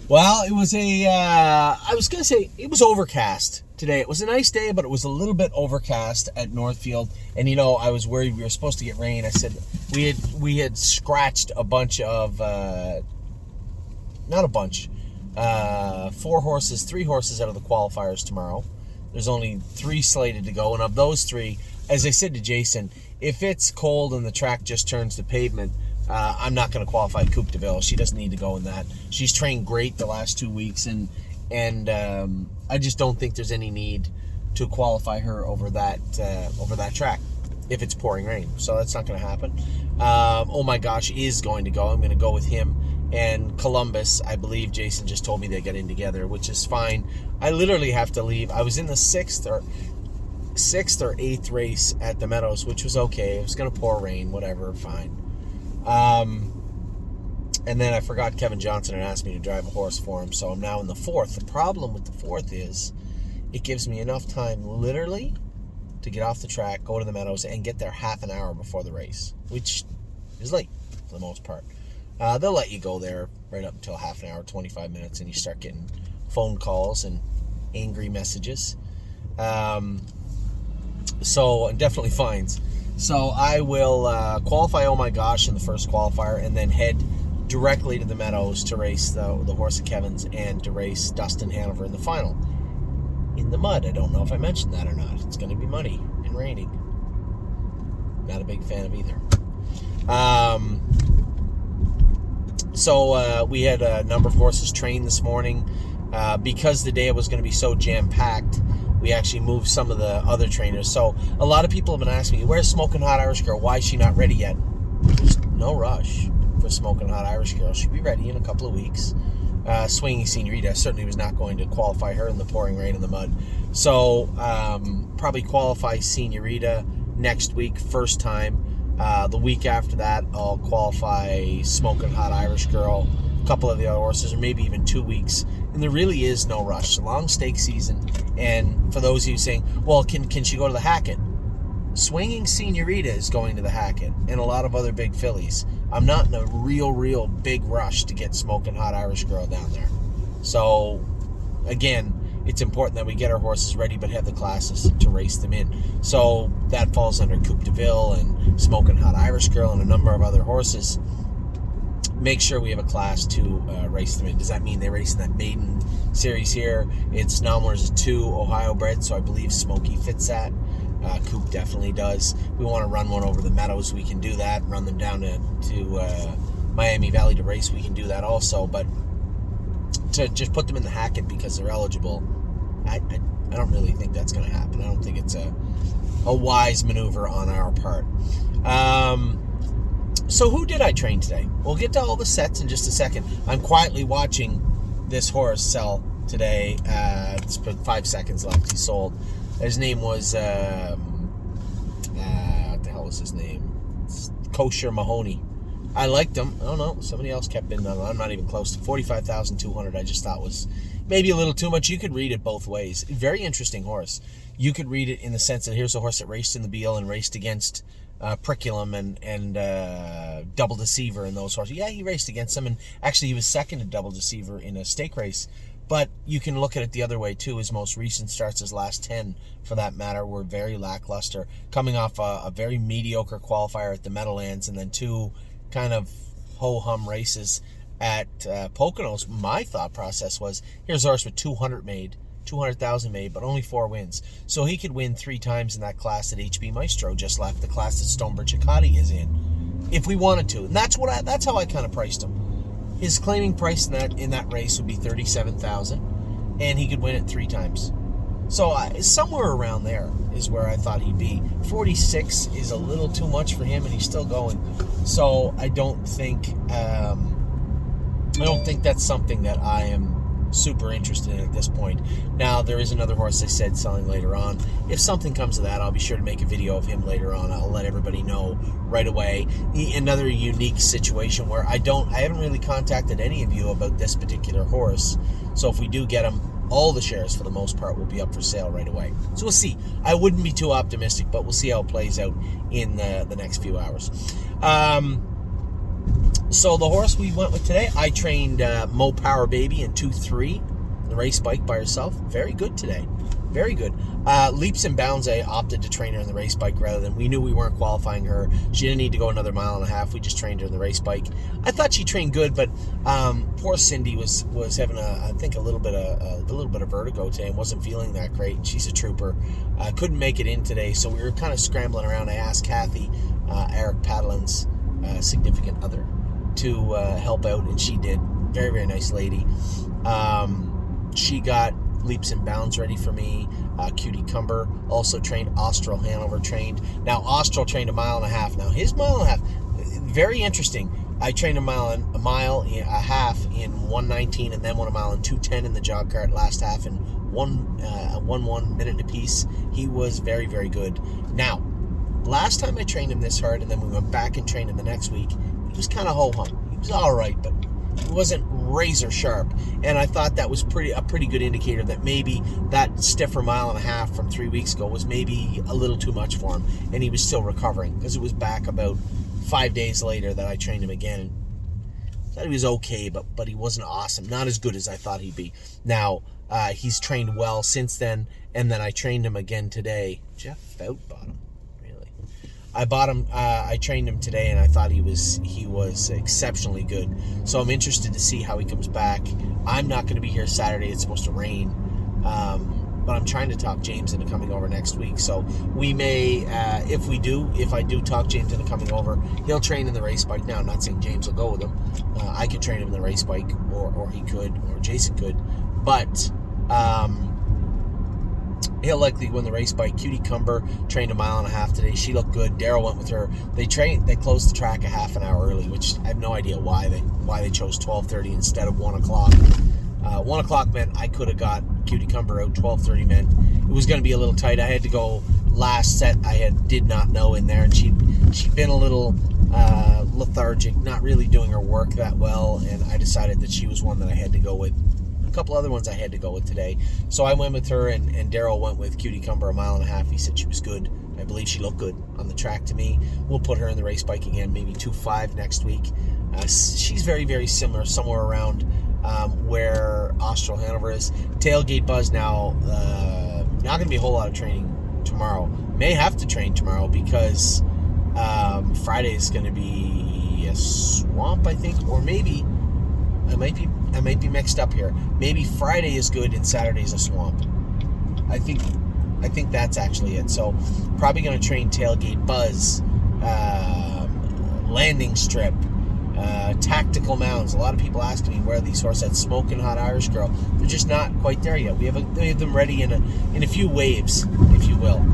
Well, it was I was going to say, it was overcast today. It was a nice day, but it was a little bit overcast at Northfield. And, I was worried we were supposed to get rain. I said we had scratched a bunch of, not a bunch, 3 horses out of the qualifiers tomorrow. There's only 3 slated to go. And of those 3, as I said to Jason, if it's cold and the track just turns to pavement, I'm not going to qualify Coupe de Ville. She doesn't need to go in that. She's trained great the last 2 weeks, and I just don't think there's any need to qualify her over that track if it's pouring rain. So that's not going to happen. Oh my gosh, is going to go. I'm going to go with him. And Columbus, I believe Jason just told me they got in together, which is fine. I literally have to leave. I was in the sixth or 8th race at the Meadows, which was okay. It was going to pour rain, whatever, fine. And then I forgot Kevin Johnson had asked me to drive a horse for him, so I'm now in the 4th. The problem with the 4th is it gives me enough time, literally, to get off the track, go to the Meadows, and get there half an hour before the race, which is late for the most part. They'll let you go there right up until half an hour, 25 minutes, and you start getting phone calls and angry messages. So definitely fines. So I will qualify Oh My Gosh in the first qualifier and then head directly to the Meadows to race the horse of Kevin's and to race Dustin Hanover in the final. In the mud. I don't know if I mentioned that or not. It's going to be muddy and raining. Not a big fan of either. So we had a number of horses trained this morning. Because the day was going to be so jam-packed, we actually moved some of the other trainers. So a lot of people have been asking me, where's Smoking Hot Irish Girl? Why is she not ready yet? There's no rush for Smoking Hot Irish Girl. She'll be ready in a couple of weeks. Swinging Senorita, certainly was not going to qualify her in the pouring rain and the mud. So probably qualify Senorita next week, first time. The week after that, I'll qualify Smoking Hot Irish Girl, a couple of the other horses, or maybe even 2 weeks. And there really is no rush. It's a long stake season. And for those of you saying, well, can she go to the Hackett? Swinging Senorita is going to the Hackett and a lot of other big fillies. I'm not in a real big rush to get Smoking Hot Irish Girl down there. So, again, it's important that we get our horses ready but have the classes to race them in. So that falls under Coupe de Ville and Smoking Hot Irish Girl and a number of other horses. Make sure we have a class to race them in. Does that mean they race in that maiden series here? It's non-winners of 2 Ohio bred, so I believe Smokey fits that. Coupe definitely does. We want to run one over the Meadows, we can do that. Run them down to Miami Valley to race, we can do that also. But to just put them in the Hackett because they're eligible, I don't really think that's going to happen. I don't think it's a wise maneuver on our part. So who did I train today? We'll get to all the sets in just a second. I'm quietly watching this horse sell today. It's been 5 seconds left. He sold. His name was, what the hell was his name? It's Kosher Mahoney. I liked him. I don't know. Somebody else kept bidding on him. I'm not even close to 45,200. I just thought was maybe a little too much. You could read it both ways. Very interesting horse. You could read it in the sense that here's a horse that raced in the Beal and raced against Priculum and Double Deceiver and those horses. Yeah, he raced against them, and actually he was second to Double Deceiver in a stake race. But you can look at it the other way too. His most recent starts, his last 10 for that matter, were very lackluster, coming off a very mediocre qualifier at the Meadowlands and then 2 kind of ho-hum races at Poconos. My thought process was, here's a horse with 200,000 made, but only 4 wins. So he could win 3 times in that class that HB Maestro just left, the class that Stonebridge Hikati is in, if we wanted to. And that's how I kind of priced him. His claiming price in that race would be $37,000, and he could win it 3 times. So somewhere around there is where I thought he'd be. 46 is a little too much for him, and he's still going. So I don't think that's something that I am super interested in at this point. Now, there is another horse I said selling later on. If something comes of that, I'll be sure to make a video of him later on. I'll let everybody know right away. Another unique situation where I haven't really contacted any of you about this particular horse. So if we do get him, all the shares for the most part will be up for sale right away. So we'll see. I wouldn't be too optimistic, but we'll see how it plays out in the next few hours. So the horse we went with today, I trained Mo Power Baby in 2-3, the race bike by herself. Very good today. Very good. Leaps and Bounds, I opted to train her in the race bike rather than, we knew we weren't qualifying her. She didn't need to go another 1.5 miles. We just trained her in the race bike. I thought she trained good, but poor Cindy was having I think a little bit of vertigo today and wasn't feeling that great. And she's a trooper. Couldn't make it in today, so we were kind of scrambling around. I asked Kathy, Eric Padalin's significant other, to help out, and she did. Very, very nice lady. She got Leaps and Bounds ready for me. Cutie Cumber also trained. Austral Hanover trained. Now Austral trained 1.5 miles. Now his 1.5 miles, very interesting. I trained a mile and a half in 1:19, and then 1 mile in 2:10 in the jog cart last half, and 1 minute apiece. He was very, very good. Now, last time I trained him this hard, and then we went back and trained him the next week, he was kind of ho-hum. He was all right, but he wasn't razor sharp, and I thought that was a pretty good indicator that maybe that stiffer 1.5 miles from 3 weeks ago was maybe a little too much for him, and he was still recovering, because it was back about 5 days later that I trained him again. I thought he was okay, but he wasn't awesome, not as good as I thought he'd be. Now he's trained well since then, and then I trained him again today. Jeff Boutbottom. I trained him today, and I thought he was exceptionally good. So I'm interested to see how he comes back. I'm not going to be here Saturday. It's supposed to rain. But I'm trying to talk James into coming over next week. So we may, if I do talk James into coming over, he'll train in the race bike. Now, I'm not saying James will go with him. I could train him in the race bike, or he could, or Jason could. But he'll likely win the race bike. Cutie Cumber trained 1.5 miles today. She looked good. Daryl went with her. They closed the track a half an hour early, which I have no idea why they chose 12:30 instead of 1 o'clock. 1 o'clock meant I could have got Cutie Cumber out. 12:30 meant it was going to be a little tight. I had to go last set. Did not know in there, and she'd been a little lethargic, not really doing her work that well, and I decided that she was one that I had to go with. A couple other ones I had to go with today. So I went with her, and Daryl went with Cutie Cumber 1.5 miles. He said she was good. I believe she looked good on the track to me. We'll put her in the race bike again, maybe 2.5 next week. She's very, very similar, somewhere around where Austral Hanover is. Tailgate Buzz now, not going to be a whole lot of training tomorrow. May have to train tomorrow because Friday is going to be a swamp, I think, or maybe I might be mixed up here. Maybe Friday is good and Saturday is a swamp. I think that's actually it. So probably going to train Tailgate Buzz, Landing Strip, Tactical Mounds. A lot of people asking me where these horses at Smoking Hot Irish Girl. They're just not quite there yet. We have them ready in a few waves, if you will.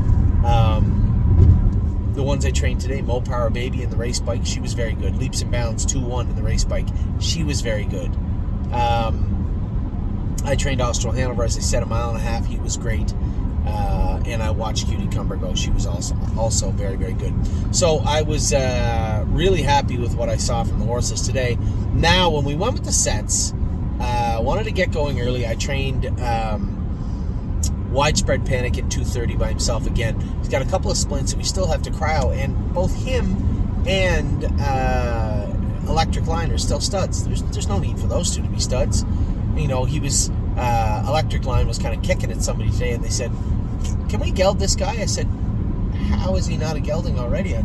The ones I trained today, Mo Power Baby in the race bike, she was very good. Leaps and Bounds 2-1 in the race bike, she was very good. I trained Austral Hanover, as I said, 1.5 miles. He was great. And I watched Cutie Cumber go. She was also very, very good. So I was really happy with what I saw from the horses today. Now, when we went with the sets, I wanted to get going early. I trained Widespread Panic at 2:30 by himself again. He's got a couple of splints that we still have to cryo, and both him and Electric Line are still studs. There's no need for those two to be studs. You know, he was Electric Line was kind of kicking at somebody today, and they said, "Can we geld this guy?" I said, "How is he not a gelding already?" He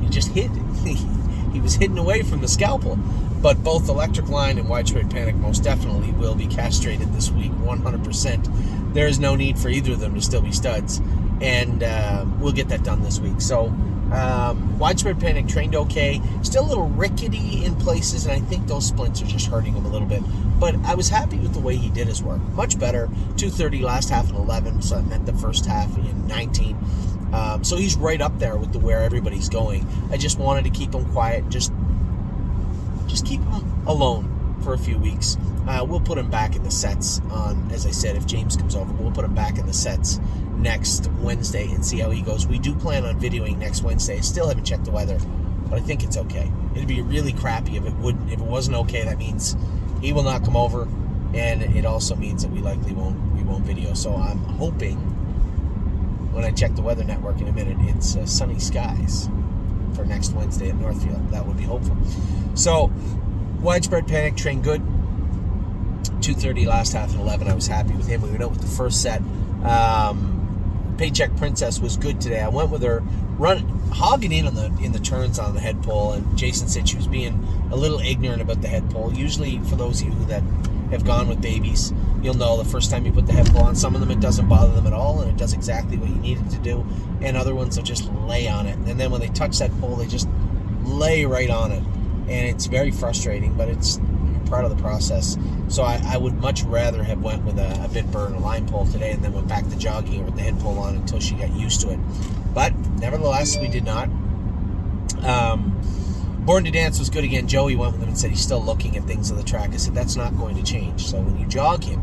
just hid. He was hidden away from the scalpel. But both Electric Line and Widespread Panic most definitely will be castrated this week, 100%. There is no need for either of them to still be studs, and we'll get that done this week. So Widespread Panic trained okay, still a little rickety in places, and I think those splints are just hurting him a little bit. But I was happy with the way he did his work. Much better. 2:30 last half in 11, so that meant the first half in 19. So he's right up there with where everybody's going. I just wanted to keep him quiet, just keep him alone for a few weeks. We'll put him back in the sets on, as I said, if James comes over, we'll put him back in the sets next Wednesday and see how he goes. We do plan on videoing next Wednesday. I still haven't checked the weather, but I think it's okay. It'd be really crappy if it wasn't okay. That means he will not come over, and it also means that we likely won't video. So I'm hoping when I check the weather network in a minute, it's sunny skies. for next Wednesday at Northfield. That would be hopeful. So, widespread panic, trained good. 2:30 last half and 11. I was happy with him. We went out with the first set. Paycheck Princess was good today. I went with her hogging in the turns on the head pole, and Jason said she was being a little ignorant about the head pole. Usually, for those of you that have gone with babies, you'll know the first time you put the head pole on, some of them it doesn't bother them at all, and it does exactly what you need it to do, and other ones will just lay on it, and then when they touch that pole, they just lay right on it, and it's very frustrating, but it's part of the process. So I would much rather have went with a bit burn, a line pole today, and then went back to jogging with the head pole on until she got used to it. But nevertheless, we did not. Born to Dance was good again. Joey went with him and said he's still looking at things on the track. I said that's not going to change. So when you jog him,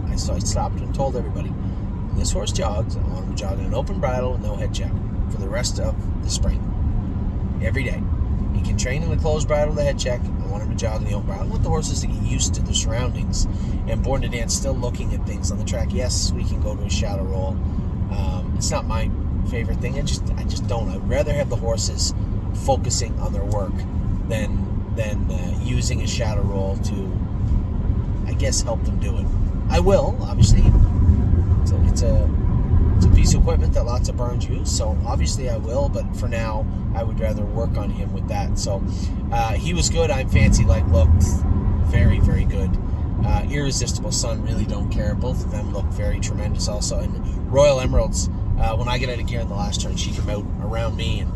I stopped and told everybody, when this horse jogs, I want him to jog in an open bridle with no head check for the rest of the spring. Every day. He can train in a closed bridle with a head check. I want him to jog in the open bridle. I want the horses to get used to the surroundings. And Born to Dance still looking at things on the track. Yes, we can go to a shadow roll. It's not my favorite thing. I just don't. I'd rather have the horses focusing on their work than using a shadow roll to, I guess, help them do it. I will, obviously. It's a piece of equipment that lots of barns use, so obviously I will, but for now I would rather work on him with that. So he was good. I'm Fancy Like looked very, very good. Irresistible Sun, really don't care. Both of them look very tremendous also. And Royal Emeralds, when I get out of gear in the last turn, she came out around me, and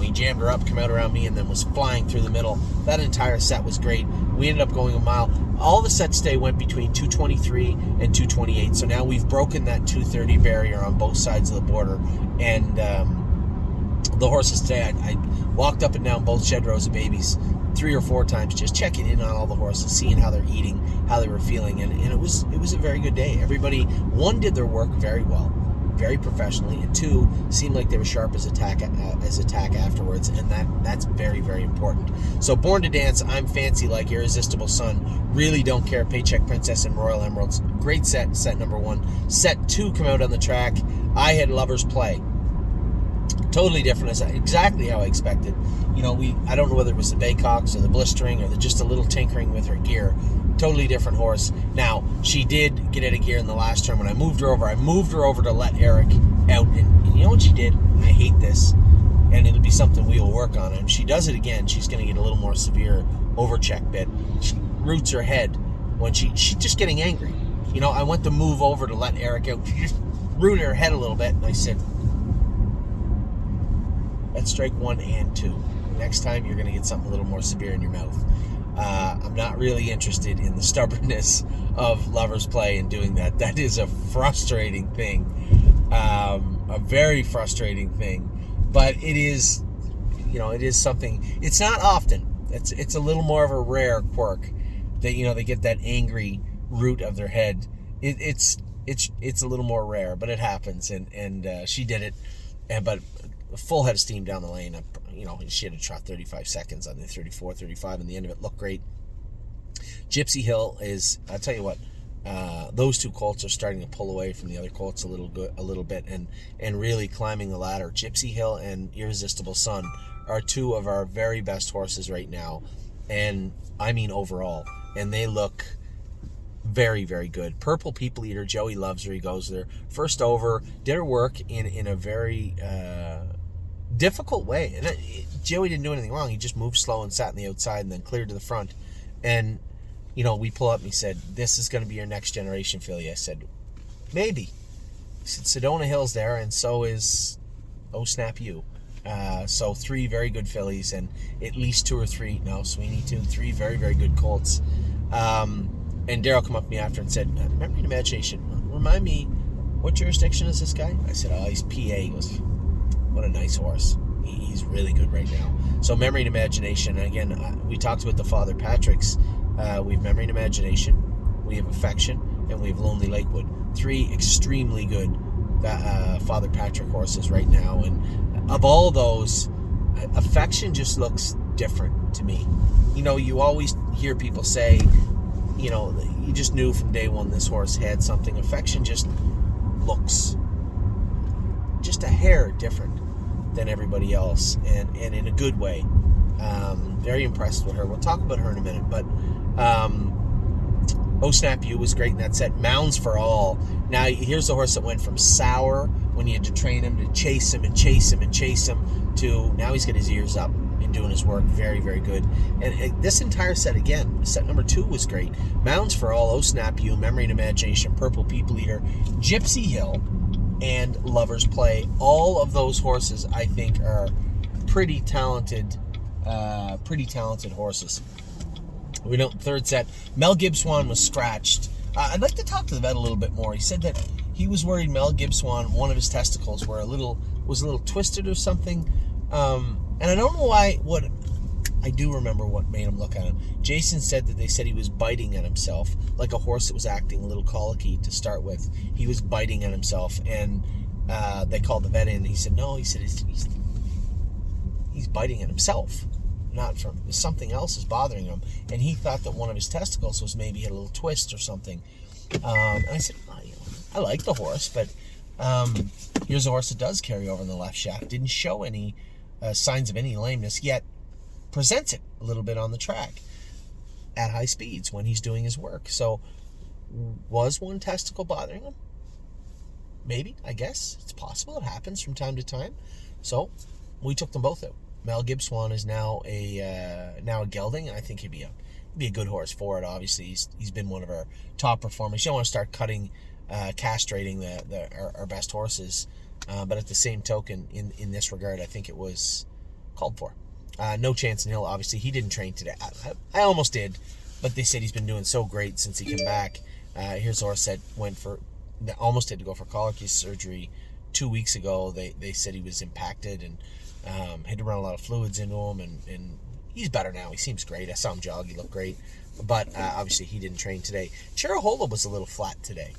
he jammed her up, came out around me, and then was flying through the middle. That entire set was great. We ended up going a mile. All the sets today went between 223 and 228. So now we've broken that 230 barrier on both sides of the border. And the horses today, I walked up and down both shed rows of babies 3 or 4 times, just checking in on all the horses, seeing how they're eating, how they were feeling, and it was a very good day. Everybody, one, did their work very well, very professionally, and 2, seemed like they were sharp as attack afterwards, and that's very, very important. So Born to Dance, I'm Fancy Like, Irresistible Sun, Really Don't Care, Paycheck Princess, and Royal Emeralds. Great set number 1. Set 2 come out on the track. I had Lover's Play. Totally different, exactly how I expected. I don't know whether it was the Baycocks or the blistering or just a little tinkering with her gear. Totally different horse. Now, she did get out of gear in the last turn. When I moved her over to let Eric out. And you know what she did? I hate this. And it'll be something we will work on. And if she does it again, she's going to get a little more severe overcheck bit. She roots her head when she's just getting angry. I went to move over to let Eric out. She just rooted her head a little bit. And I said, that's strike 1 and 2. Next time, you're going to get something a little more severe in your mouth. I'm not really interested in the stubbornness of Lover's Play and doing that. That is a frustrating thing. A very frustrating thing. But it is, it is something. It's not often. It's a little more of a rare quirk that, they get that angry root of their head. It's a little more rare, but it happens. And she did it. But a full head of steam down the lane. She had to trot 35 seconds on the 34, 35, and the end of it looked great. Gypsy Hill is, I'll tell you what, those 2 colts are starting to pull away from the other colts a little bit, and really climbing the ladder. Gypsy Hill and Irresistible Sun are 2 of our very best horses right now, and I mean overall, and they look very, very good. Purple People Eater, Joey loves her. He goes there. First over, did her work in a very difficult way. And Joey didn't do anything wrong. He just moved slow and sat on the outside and then cleared to the front. And, we pull up and he said, this is going to be your next generation filly. I said, maybe. He said, Sedona Hill's there, and so is Oh Snap You. So 3 very good fillies, and at least 2 or 3, no, Sweeney 2, 3 very, very good colts. And Daryl come up to me after and said, Memory and Imagination, remind me, what jurisdiction is this guy? I said, he's PA. He goes, what a nice horse. He's really good right now. So Memory and Imagination, and again, we talked about the Father Patrick's. We have Memory and Imagination, we have Affection, and we have Lonely Lakewood. 3 extremely good Father Patrick horses right now. And of all of those, Affection just looks different to me. You always hear people say, you just knew from day one this horse had something. Affection just looks just a hair different. than everybody else, and in a good way. Very impressed with her. We'll talk about her in a minute, but Oh Snap You was great in that set. Mounds for All. Now, here's a horse that went from sour when you had to train him to chase him and chase him and chase him to now he's got his ears up and doing his work. Very, very good. And this entire set, again, set number 2 was great. Mounds for All, Oh Snap You, Memory and Imagination, Purple People Eater, Gypsy Hill, and Lover's Play. All of those horses, I think, are pretty talented horses. We know third set, Mel Gibbswan was scratched. I'd like to talk to the vet a little bit more. He said that he was worried Mel Gibbswan, one of his testicles, was a little twisted or something. And I don't know why. What I do remember what made him look at him. Jason said that they said he was biting at himself, like a horse that was acting a little colicky to start with. He was biting at himself, and they called the vet in. And he said no. He said he's biting at himself. Not from something else is bothering him, and he thought that one of his testicles was maybe had a little twist or something. And I said, well, I like the horse, but here's a horse that does carry over in the left shaft. Didn't show any signs of any lameness, yet presents it a little bit on the track at high speeds when he's doing his work. So, was one testicle bothering him? Maybe, I guess it's possible. It happens from time to time. So we took them both out. Mel Gibbswan is now a gelding, and I think he'd be a good horse for it. Obviously, he's been one of our top performers. You don't want to start castrating our best horses, but at the same token, in this regard, I think it was called for. No Chance in Hill, obviously, he didn't train today. I almost did, but they said he's been doing so great since he came back. Here's a horse that almost had to go for collar case surgery 2 weeks ago. They said he was impacted and had to run a lot of fluids into him, and he's better now. He seems great. I saw him jog. He looked great. But obviously he didn't train today. Chirahola was a little flat today.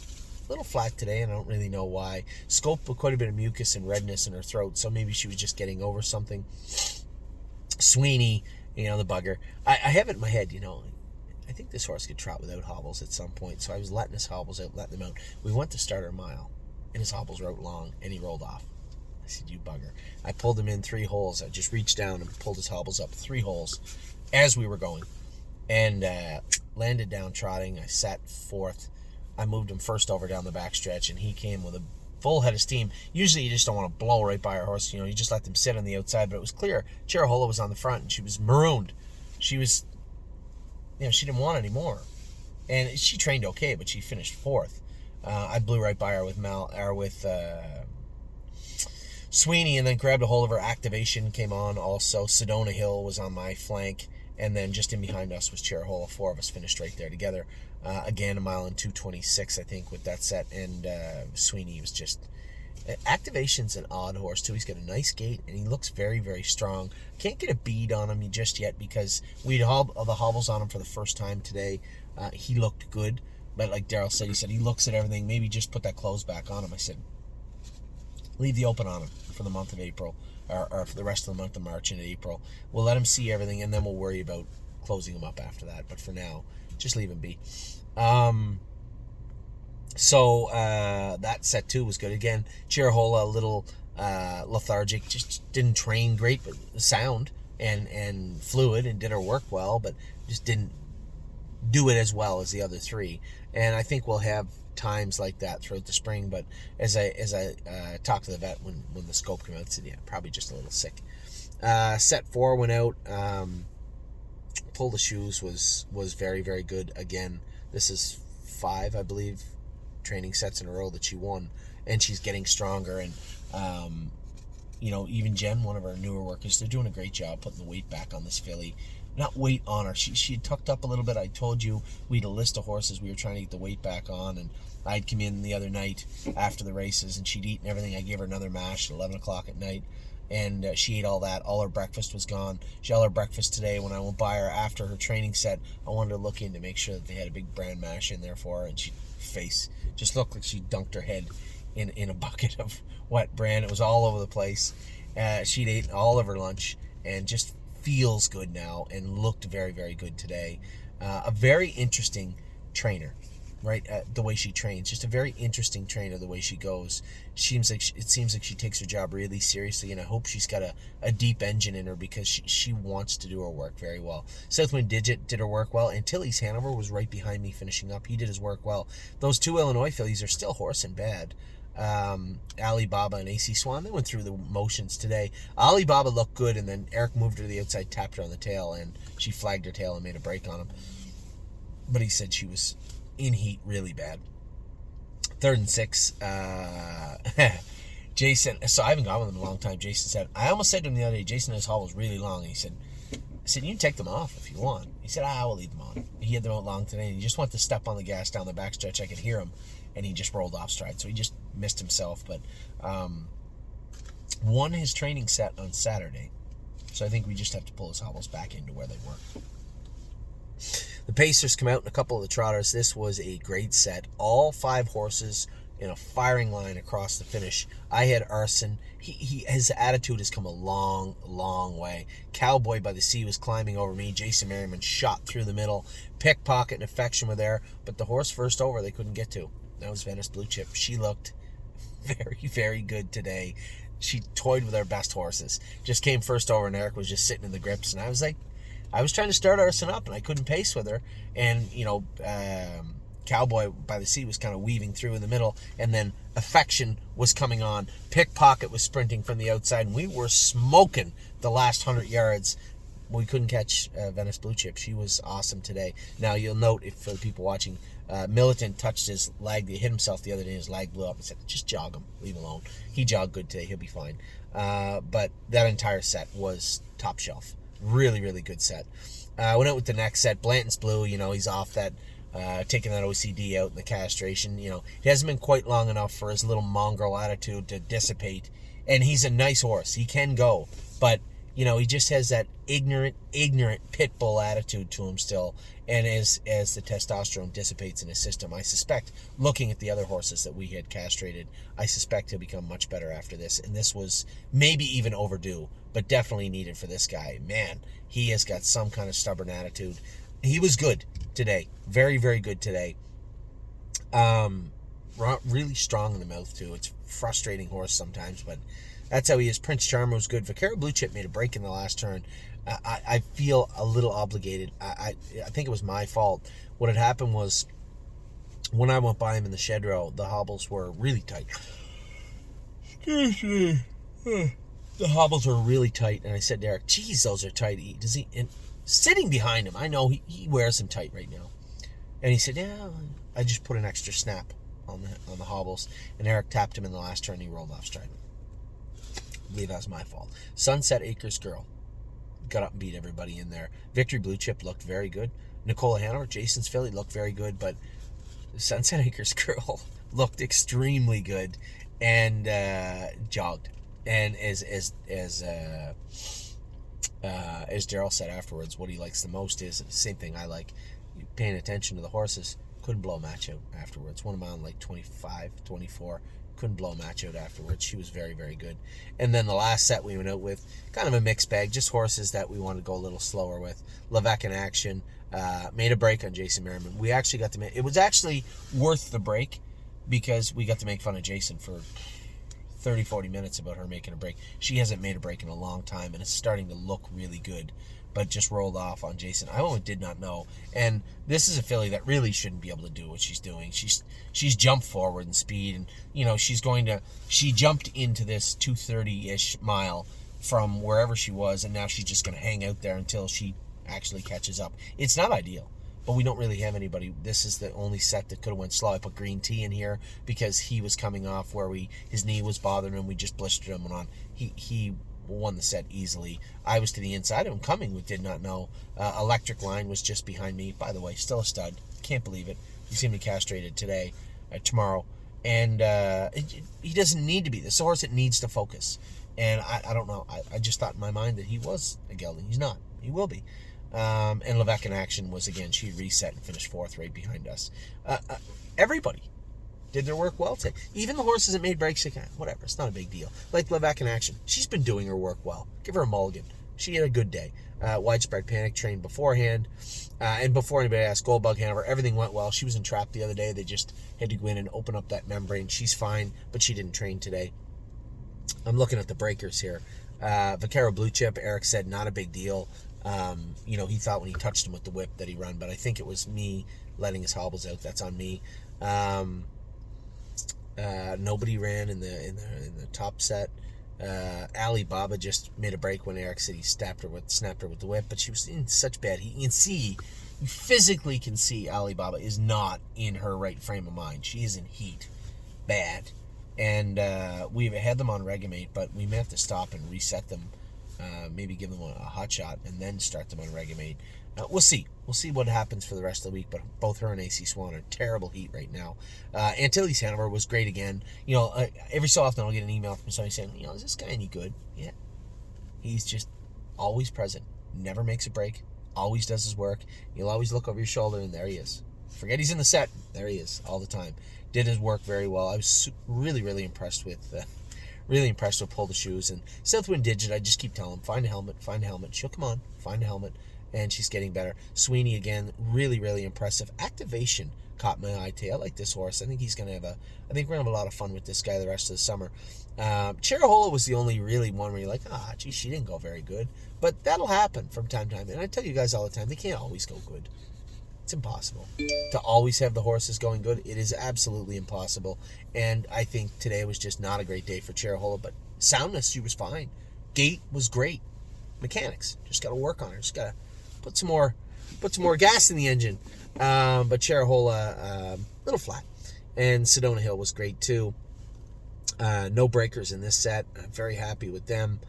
And I don't really know why. Scope with quite a bit of mucus and redness in her throat, so maybe she was just getting over something. Sweeney, the bugger. I have it in my head, I think this horse could trot without hobbles at some point, so I was letting his hobbles out, letting them out. We went to start our mile, and his hobbles were out long, and he rolled off. I said, you bugger. I pulled him in 3 holes. I just reached down and pulled his hobbles up 3 holes as we were going. And landed down trotting. I sat 4th. I moved him first over down the backstretch, and he came with a full head of steam. Usually you just don't want to blow right by our horse. You just let them sit on the outside. But it was clear. Chirahola was on the front, and she was marooned. She was, she didn't want any more. And she trained okay, but she finished 4th. I blew right by her with Sweeney, and then grabbed a hold of her. Activation came on also. Sedona Hill was on my flank, and then just in behind us was Chirahola. 4 of us finished right there together. Again, a mile and 2:26, I think, with that set. And Sweeney was just... Activation's an odd horse, too. He's got a nice gait, and he looks very, very strong. Can't get a bead on him just yet because we had the hobbles on him for the first time today. He looked good, but like Daryl said, he looks at everything. Maybe just put that clothes back on him. I said, leave the open on him for the month of April, or for the rest of the month of March and April. We'll let him see everything, and then we'll worry about closing him up after that. But for now, just leave him be. So that set 2 was good. Again, Chirahola a little lethargic, just didn't train great, but sound and fluid, and did her work well, but just didn't do it as well as the other 3. And I think we'll have times like that throughout the spring, but as I talked to the vet when the scope came out, I said, yeah, probably just a little sick. Set 4 went out. Pull the Shoes was very, very good. Again, this is 5, I believe, training sets in a row that she won, and she's getting stronger. And even Jen, one of our newer workers, they're doing a great job putting the weight back on this filly. Not weight on her. She had tucked up a little bit. I told you we had a list of horses we were trying to get the weight back on, and I'd come in the other night after the races, and she'd eaten everything. I gave her another mash at 11 o'clock at night, and she ate all that. All her breakfast was gone. She had all her breakfast today. When I went by her after her training set, I wanted to look in to make sure that they had a big bran mash in there for her, and she face just looked like she dunked her head in a bucket of wet bran. It was all over the place. She'd eaten all of her lunch and just feels good now and looked very, very good today. A very interesting trainer. right? The way she trains, just a very interesting trainer. The way she goes, it seems like she takes her job really seriously, and I hope she's got a deep engine in her because she wants to do her work very well. Southwind Digit did her work well, and Tilly's Hanover was right behind me finishing up. He did his work well. Those two Illinois fillies are still horsing bad. Alibaba and AC Swan, they went through the motions today. Alibaba looked good, and then Eric moved her to the outside, tapped her on the tail, and she flagged her tail and made a break on him. But he said she was in heat really bad. 3rd and 6, Jason, so I haven't gone with him in a long time. Jason said, I almost said to him the other day, Jason, his haul was really long, and he said, I said, you can take them off if you want. He said, I will leave them on. He had them out long today, and he just wanted to step on the gas down the backstretch. I could hear him, and he just rolled off stride, so he just missed himself, but won his training set on Saturday, so I think we just have to pull his hobbles back into where they were. The Pacers come out in a couple of the trotters. This was a great set. All 5 horses in a firing line across the finish. I had Arson. His attitude has come a long, long way. Cowboy by the Sea was climbing over me. Jason Merriman shot through the middle. Pickpocket and Affection were there, but the horse first over they couldn't get to. That was Venice Blue Chip. She looked very, very good today. She toyed with our best horses. Just came first over, and Eric was just sitting in the grips, and I was like, I was trying to start Arson up, and I couldn't pace with her. And, Cowboy by the Sea was kind of weaving through in the middle, and then Affection was coming on. Pickpocket was sprinting from the outside, and we were smoking the last 100 yards. We couldn't catch Venice Blue Chip. She was awesome today. Now, you'll note, if for the people watching, Militant touched his leg. He hit himself the other day, and his leg blew up. I said, just jog him. Leave him alone. He jogged good today. He'll be fine. But that entire set was top shelf. Really, really good set. Went out with the next set. Blanton's Blue, he's off that, taking that OCD out and the castration. It hasn't been quite long enough for his little mongrel attitude to dissipate. And he's a nice horse. He can go. But, he just has that ignorant pit bull attitude to him still. And as the testosterone dissipates in his system, I suspect, looking at the other horses that we had castrated, I suspect he'll become much better after this. And this was maybe even overdue, but definitely needed for this guy. Man, he has got some kind of stubborn attitude. He was good today. Very, very good today. Really strong in the mouth, too. It's a frustrating horse sometimes, but that's how he is. Prince Charmer was good. Vaquero Blue Chip made a break in the last turn. I feel a little obligated. I think it was my fault. What had happened was, when I went by him in the shed row, the hobbles were really tight. Excuse me. The hobbles were really tight, and I said to Eric, geez, those are tight. And sitting behind him, I know he wears them tight right now. And he said, yeah, I just put an extra snap on the hobbles. And Eric tapped him in the last turn, and he rolled off stride. I believe that was my fault. Sunset Acres Girl got up and beat everybody in there. Victory Blue Chip looked very good. Nicola Hanover, Jason's filly, looked very good, but Sunset Acres Girl looked extremely good and jogged. And as Daryl said afterwards, what he likes the most is the same thing I like, paying attention to the horses. Couldn't blow a match out afterwards. One of mine like 25, 24. Couldn't blow a match out afterwards. She was very, very good. And then the last set we went out with, kind of a mixed bag, just horses that we wanted to go a little slower with. Levesque in Action made a break on Jason Merriman. We actually got to make, it was actually worth the break because we got to make fun of Jason for 30, 40 minutes about her making a break. She hasn't made a break in a long time, and it's starting to look really good, but just rolled off on Jason. I did not know. And this is a filly that really shouldn't be able to do what she's doing. She's jumped forward in speed, and she jumped into this 230-ish mile from wherever she was, and now she's just going to hang out there until she actually catches up. It's not ideal, but we don't really have anybody. This is the only set that could have went slow. I put Green Tea in here because he was coming off where his knee was bothering him. We just blistered him on. He won the set easily. I was to the inside of him coming. We did not know. Electric Line was just behind me. By the way, still a stud. Can't believe it. He's going to be castrated tomorrow. And he doesn't need to be. This horse, it needs to focus. And I don't know. I just thought in my mind that he was a gelding. He's not. He will be. And Levesque in Action was, again, she reset and finished fourth right behind us. Everybody did their work well today. Even the horses that made breaks, whatever, it's not a big deal. Like Levesque in Action, she's been doing her work well. Give her a mulligan. she had a good day. Widespread panic, trained beforehand. And before anybody asked, Gold Bug Hanover, everything went well. She was entrapped the other day. They just had to go in and open up that membrane. She's fine, but she didn't train today. I'm looking at the breakers here. Vaquero Blue Chip, Eric said, not a big deal. He thought when he touched him with the whip that he run, but I think it was me letting his hobbles out. That's on me. Nobody ran in the top set. Alibaba just made a break when Eric said he snapped her with the whip, but she was in such bad heat. You physically can see Alibaba is not in her right frame of mind. She is in heat, bad, and we've had them on Regamate, but we may have to stop and reset them. Maybe give them a hot shot and then start them on Regamate. We'll see. We'll see what happens for the rest of the week, but both her and AC Swan are in terrible heat right now. Antilles Hanover was great again. Every so often I'll get an email from somebody saying, is this guy any good? Yeah. He's just always present. Never makes a break. Always does his work. You'll always look over your shoulder, and there he is. Forget he's in the set. There he is all the time. Did his work very well. I was really, really impressed with Pull the Shoes. And Southwind Digit, I just keep telling him, find a helmet. She'll come on, find a helmet. And she's getting better. Sweeney, again, really, really impressive. Activation caught my eye today. I like this horse. I think we're going to have a lot of fun with this guy the rest of the summer. Cherahola was the only really one where you're like, she didn't go very good. But that'll happen from time to time. And I tell you guys all the time, they can't always go good. It's impossible to always have the horses going good. It is absolutely impossible. And I think today was just not a great day for Cherahola. But soundness, she was fine. Gait was great. Mechanics, just got to work on her. Just got to put some more gas in the engine. But Cherahola, little flat. And Sedona Hill was great too. No breakers in this set. I'm very happy with them.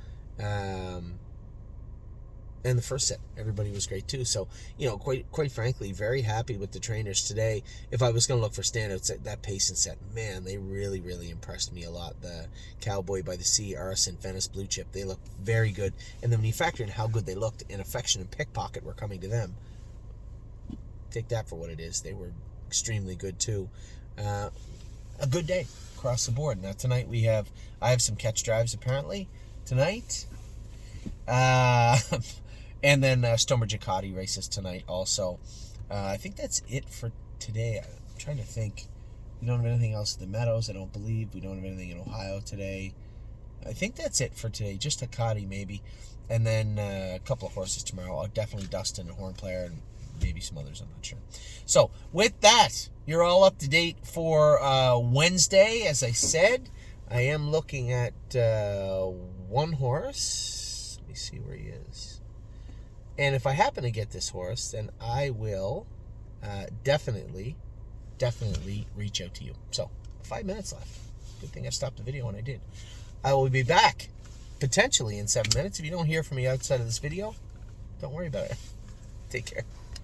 And the first set, everybody was great too. So, quite frankly, very happy with the trainers today. If I was going to look for standouts, that Payson set, man, they really, really impressed me a lot. The Cowboy by the Sea, Arison, Venice, Blue Chip, they looked very good. And then when you factor in how good they looked, and Affection and Pickpocket were coming to them, take that for what it is. They were extremely good too. A good day across the board. Now tonight I have some catch drives apparently tonight. And then Stomer Giacatti races tonight also. I think that's it for today. I'm trying to think. We don't have anything else at the Meadows, I don't believe. We don't have anything in Ohio today. I think that's it for today. Just Giacatti maybe. And then a couple of horses tomorrow. Definitely Dustin and Horn Player and maybe some others, I'm not sure. So with that, you're all up to date for Wednesday. As I said, I am looking at one horse. Let me see where he is. And if I happen to get this horse, then I will definitely reach out to you. So, 5 minutes left. Good thing I stopped the video when I did. I will be back potentially in 7 minutes. If you don't hear from me outside of this video, don't worry about it. Take care.